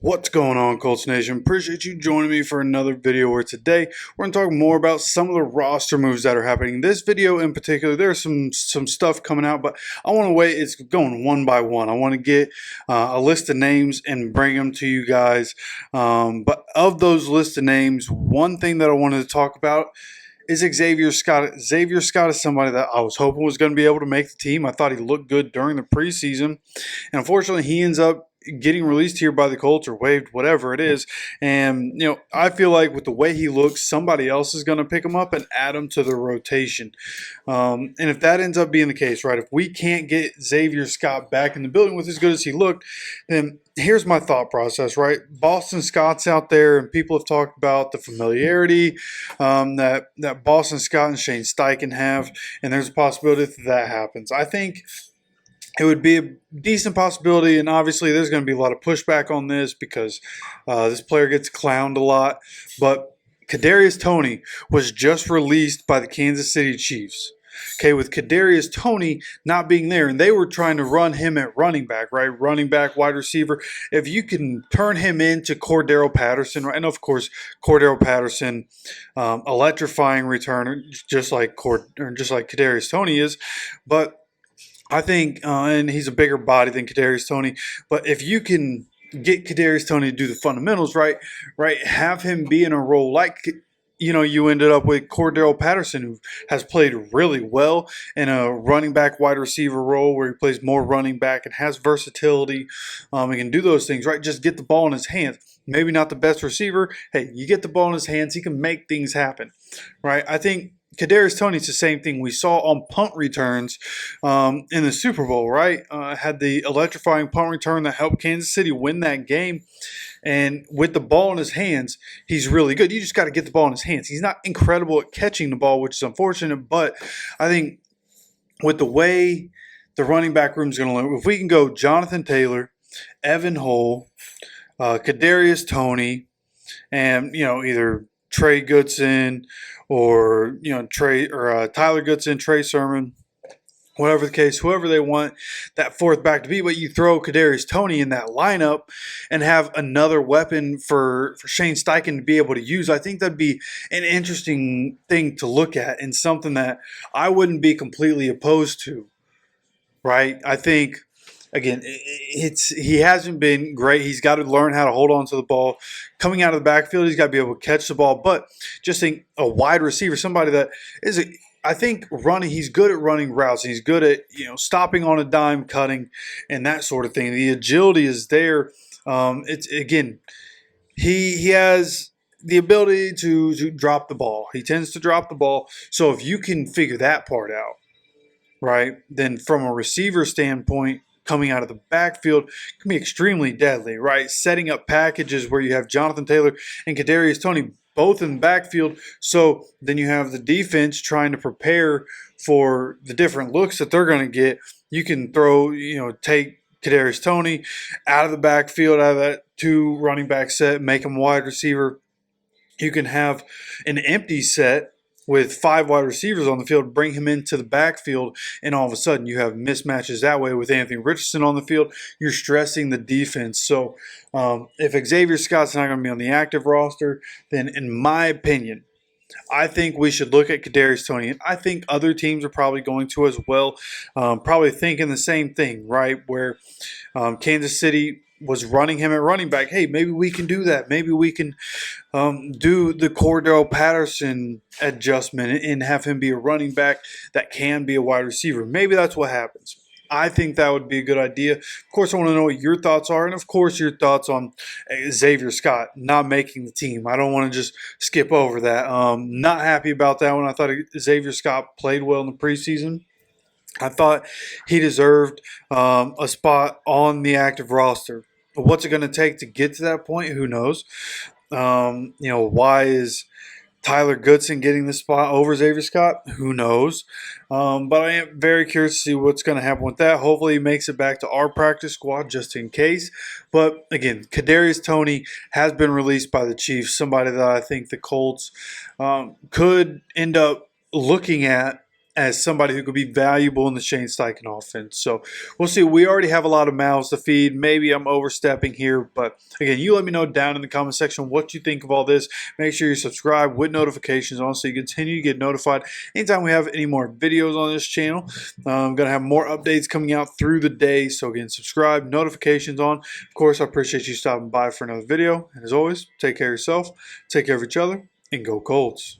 What's going on, Colts Nation? Appreciate you joining me for another video where today we're going to talk more about some of the roster moves that are happening. This video in particular, there's some stuff coming out, but I want to wait. It's going one by one. I want to get a list of names and bring them to you guys. But of those list of names, one thing that I wanted to talk about is Zavier Scott. Zavier Scott is somebody that I was hoping was going to be able to make the team. I thought he looked good during the preseason. And unfortunately, he ends up getting released here by the Colts or waived, whatever it is. And, I feel like with the way he looks, somebody else is going to pick him up and add him to the rotation. And if that ends up being the case, right, if we can't get Zavier Scott back in the building with as good as he looked, then here's my thought process, right? Boston Scott's out there, and people have talked about the familiarity that Boston Scott and Shane Steichen have, and there's a possibility that happens. I think it would be a decent possibility, and obviously there's going to be a lot of pushback on this because this player gets clowned a lot. But Kadarius Toney was just released by the Kansas City Chiefs. Okay, with Kadarius Toney not being there, and they were trying to run him at running back, right? Running back, wide receiver. If you can turn him into Cordero Patterson, right? And of course, Cordero Patterson, electrifying returner, just like Kadarius Toney is, but I think, and he's a bigger body than Kadarius Toney, but if you can get Kadarius Toney to do the fundamentals right, have him be in a role like, you ended up with Cordero Patterson, who has played really well in a running back wide receiver role where he plays more running back and has versatility and can do those things, right? Just get the ball in his hands. Maybe not the best receiver. Hey, you get the ball in his hands, he can make things happen, right? I think Kadarius Toney's the same thing we saw on punt returns in the Super Bowl, right? Had the electrifying punt return that helped Kansas City win that game. And with the ball in his hands, he's really good. You just got to get the ball in his hands. He's not incredible at catching the ball, which is unfortunate. But I think with the way the running back room is going to look, if we can go Jonathan Taylor, Evan Hull, Kadarius Toney, and, either Trey Goodson or Tyler Goodson, Trey Sermon, whatever the case, whoever they want that fourth back to be, but you throw Kadarius Toney in that lineup and have another weapon for Shane Steichen to be able to use. I think that'd be an interesting thing to look at and something that I wouldn't be completely opposed to, right? I think, again, he hasn't been great. He's got to learn how to hold on to the ball. Coming out of the backfield, he's got to be able to catch the ball. But just think a wide receiver, somebody that is he's good at running routes. And he's good at, stopping on a dime, cutting, and that sort of thing. The agility is there. He has the ability to drop the ball. He tends to drop the ball. So if you can figure that part out, right, then from a receiver standpoint, coming out of the backfield can be extremely deadly, right? Setting up packages where you have Jonathan Taylor and Kadarius Toney both in the backfield. So then you have the defense trying to prepare for the different looks that they're going to get. You can take Kadarius Toney out of the backfield, out of that two running back set, make him wide receiver. You can have an empty set with 5 wide receivers on the field, bring him into the backfield, and all of a sudden you have mismatches that way with Anthony Richardson on the field. You're stressing the defense. So if Zavier Scott's not going to be on the active roster, then in my opinion, I think we should look at Kadarius Toney, and I think other teams are probably going to as well, probably thinking the same thing, right, where Kansas City was running him at running back. Hey, maybe we can do that. Maybe we can do the Cordero Patterson adjustment and have him be a running back that can be a wide receiver. Maybe that's what happens. I think that would be a good idea. Of course, I want to know what your thoughts are, and of course, your thoughts on Zavier Scott not making the team. I don't want to just skip over that. Not happy about that one. I thought Zavier Scott played well in the preseason. I thought he deserved a spot on the active roster. What's it going to take to get to that point? Who knows? Why is Tyler Goodson getting the spot over Zavier Scott? Who knows? But I am very curious to see what's going to happen with that. Hopefully he makes it back to our practice squad just in case. But again, Kadarius Toney has been released by the Chiefs, somebody that I think the Colts could end up looking at as somebody who could be valuable in the Shane Steichen offense. So we'll see. We already have a lot of mouths to feed. Maybe I'm overstepping here, but again, you let me know down in the comment section what you think of all this. Make sure you subscribe with notifications on so you continue to get notified anytime we have any more videos on this channel. I'm going to have more updates coming out through the day. So again, subscribe, notifications on. Of course, I appreciate you stopping by for another video. And as always, take care of yourself, take care of each other, and go Colts.